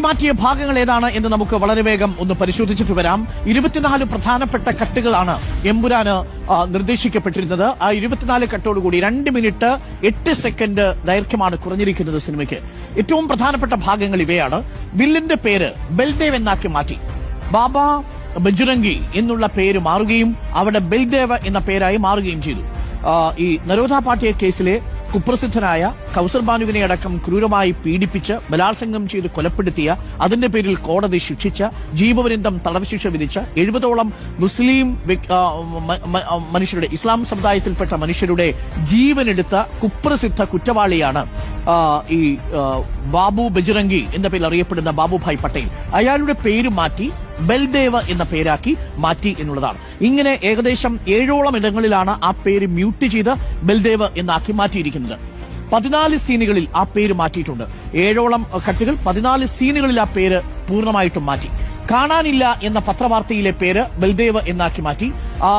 വെട്ടിമാറ്റിയ ഭാഗങ്ങൾ ഏതാണ് എന്ന് നമുക്ക് വളരെ വേഗം ഒന്ന് പരിശോധിച്ചിട്ട് വരാം. 24 പ്രധാനപ്പെട്ട കട്ടുകളാണ് എമ്പുരാന് നിർദ്ദേശിക്കപ്പെട്ടിരുന്നത്. ആ 24 കട്ടോടുകൂടി 2 മിനിറ്റ് 8 സെക്കൻഡ് ദൈർഘ്യമാണ് കുറഞ്ഞിരിക്കുന്നത് സിനിമയ്ക്ക്. ഏറ്റവും പ്രധാനപ്പെട്ട ഭാഗങ്ങൾ ഇവയാണ്. വില്ലിന്റെ പേര് ബൽദേവ് എന്നാക്കി മാറ്റി. ബാബ ബജ്രംഗി എന്നുള്ള പേര് മാറുകയും അവിടെ ബൽദേവ് എന്ന പേരായി മാറുകയും ചെയ്തു. ഈ നരോദ പാട്ടിയ കേസിലെ കുപ്രസിദ്ധനായ കൗസർ ബാനുവിനെ അടക്കം ക്രൂരമായി പീഡിപ്പിച്ച് ബലാത്സംഗം ചെയ്ത് കൊലപ്പെടുത്തിയ, അതിന്റെ പേരിൽ കോടതി ശിക്ഷിച്ച, ജീവപര്യന്തം തടവ് ശിക്ഷ വിധിച്ച 70ഓളം മുസ്ലിം മനുഷ്യരുടെ, ഇസ്ലാം സമുദായത്തിൽപ്പെട്ട മനുഷ്യരുടെ ജീവനെടുത്ത കുപ്രസിദ്ധ കുറ്റവാളിയാണ് ഈ ബാബു ബജ്രംഗി എന്ന പേരിൽ അറിയപ്പെടുന്ന ബാബുഭായ് പട്ടേൽ. അയാളുടെ പേര് മാറ്റി ബൽദേവ് എന്ന പേരാക്കി മാറ്റി എന്നുള്ളതാണ്. ഇങ്ങനെ ഏകദേശം 7ഓളം ഇടങ്ങളിലാണ് ആ പേര് മ്യൂട്ട് ചെയ്ത് ബൽദേവ് എന്നാക്കി മാറ്റിയിരിക്കുന്നത്. 14 സീനുകളിൽ ആ പേര് മാറ്റിയിട്ടുണ്ട്. 7ഓളം കട്ടുകൾ 14 സീനുകളിൽ ആ പേര് പൂർണ്ണമായിട്ടും മാറ്റി. കാണാനില്ല എന്ന പത്രവാർത്തയിലെ പേര് ബൽദേവ് എന്നാക്കി മാറ്റി. ആ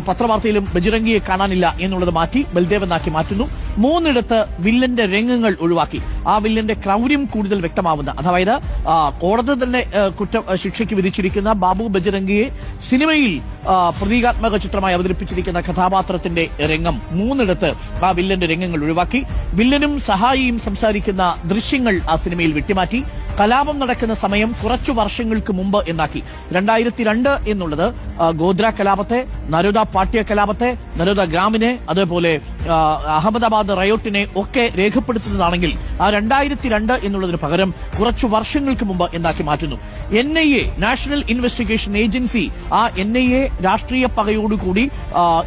പത്രവാർത്തയിലും ബജ്രംഗിയെ കാണാനില്ല എന്നുള്ളത് മാറ്റി ബൽദേവ് എന്നാക്കി മാറ്റുന്നു. 3 വില്ലന്റെ രംഗങ്ങൾ ഒഴിവാക്കി. ആ വില്ലന്റെ ക്രൗര്യം കൂടുതൽ വ്യക്തമാവുന്ന, അതായത് കോടതി തന്നെ ശിക്ഷയ്ക്ക് വിധിച്ചിരിക്കുന്ന ബാബു ബജ്രംഗിയെ സിനിമയിൽ പ്രതീകാത്മക ചിത്രമായി അവതരിപ്പിച്ചിരിക്കുന്ന കഥാപാത്രത്തിന്റെ രംഗം 3 ആ വില്ലന്റെ രംഗങ്ങൾ ഒഴിവാക്കി. വില്ലനും സഹായിയും സംസാരിക്കുന്ന ദൃശ്യങ്ങൾ ആ സിനിമയിൽ വെട്ടിമാറ്റി. കലാപം നടക്കുന്ന സമയം കുറച്ചു വർഷങ്ങൾക്ക് മുമ്പ് എന്നാക്കി. 2002 എന്നുള്ളത് ഗോദ്ര കലാപത്തെ, നരോദ പാട്യ കലാപത്തെ, നരോദ ഗ്രാമിനെ, അതേപോലെ അഹമ്മദാബാദ് റയോട്ടിനെ ഒക്കെ രേഖപ്പെടുത്തുന്നതാണെങ്കിൽ ആ 2002 എന്നുള്ളതിന് പകരം കുറച്ചു വർഷങ്ങൾക്ക് മുമ്പ് എന്നാക്കി മാറ്റുന്നു. NIA, നാഷണൽ ഇൻവെസ്റ്റിഗേഷൻ ഏജൻസി, ആ NIA രാഷ്ട്രീയ പകയോടുകൂടി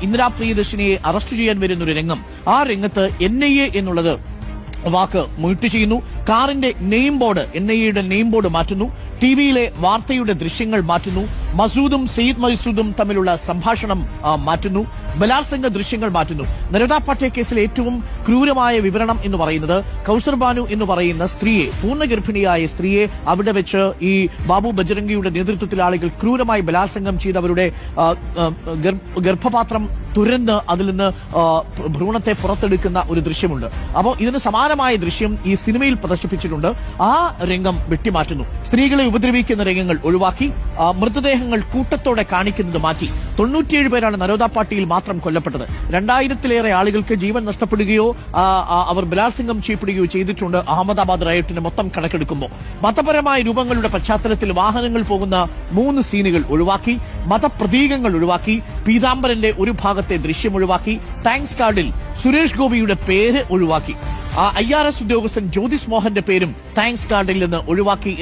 ഇന്ദിരാ പ്രിയദർശിനിയെ അറസ്റ്റ് ചെയ്യാൻ വരുന്നൊരു രംഗം. ആ രംഗത്ത് NIA എന്നുള്ളത് വാക്ക് മ്യൂട്ട് ചെയ്യുന്നു. കാറിന്റെ നെയിം ബോർഡ്, NIAയുടെ നെയിം ബോർഡ് മാറ്റുന്നു. ടിവിയിലെ വാർത്തയുടെ ദൃശ്യങ്ങൾ മാറ്റുന്നു. മസൂദും സെയ്ദ് മസൂദും തമ്മിലുള്ള സംഭാഷണം മാറ്റുന്നു. ബലാത്സംഗ ദൃശ്യങ്ങൾ മാറ്റുന്നു. നരോദ പാട്യ കേസിലെ ഏറ്റവും ക്രൂരമായ വിവരണം എന്ന് പറയുന്നത് കൗസർ ബാനു എന്ന് പറയുന്ന സ്ത്രീയെ, പൂർണ്ണഗർഭിണിയായ സ്ത്രീയെ അവിടെ വെച്ച് ഈ ബാബു ബജ്രംഗിയുടെ നേതൃത്വത്തിലെ ആളുകൾ ക്രൂരമായി ബലാത്സംഗം ചെയ്ത് അവരുടെ ഗർഭപാത്രം തുരന്ന് അതിൽ നിന്ന് ഭ്രൂണത്തെ പുറത്തെടുക്കുന്ന ഒരു ദൃശ്യമുണ്ട്. അപ്പോൾ ഇതിന് സമാനമായ ദൃശ്യം ഈ സിനിമയിൽ പ്രദർശിപ്പിച്ചിട്ടുണ്ട്. ആ രംഗം വെട്ടിമാറ്റുന്നു. സ്ത്രീകളെ ഉപദ്രവിക്കുന്ന രംഗങ്ങൾ ഒഴിവാക്കി. മൃതദേഹങ്ങൾ കൂട്ടത്തോടെ കാണിക്കുന്നത് മാറ്റി. 97 പേരാണ് നരോദ പാട്ടിയിൽ മാത്രം കൊല്ലപ്പെട്ടത്. 2000-ലേറെ ആളുകൾക്ക് ജീവൻ നഷ്ടപ്പെടുകയോ അവർ ബലാത്സംഗം ചെയ്യപ്പെടുകയോ ചെയ്തിട്ടുണ്ട്. അഹമ്മദാബാദ് റയോട്ടിന്റെ മൊത്തം കണക്കെടുക്കുമ്പോൾ മതപരമായ രൂപങ്ങളുടെ പശ്ചാത്തലത്തിൽ വാഹനങ്ങൾ പോകുന്ന 3 സീനുകൾ ഒഴിവാക്കി. മതപ്രതീകങ്ങൾ ഒഴിവാക്കി. പീതാംബരന്റെ ഒരു ഭാഗത്തെ ദൃശ്യം ഒഴിവാക്കി. താങ്ക്സ് കാർഡിൽ സുരേഷ് ഗോപിയുടെ പേര് ഒഴിവാക്കി. IRS ഉദ്യോഗസ്ഥൻ ജ്യോതിസ് മോഹന്റെ പേരും താങ്ക്സ് കാർഡിൽ നിന്ന് ഒഴിവാക്കി.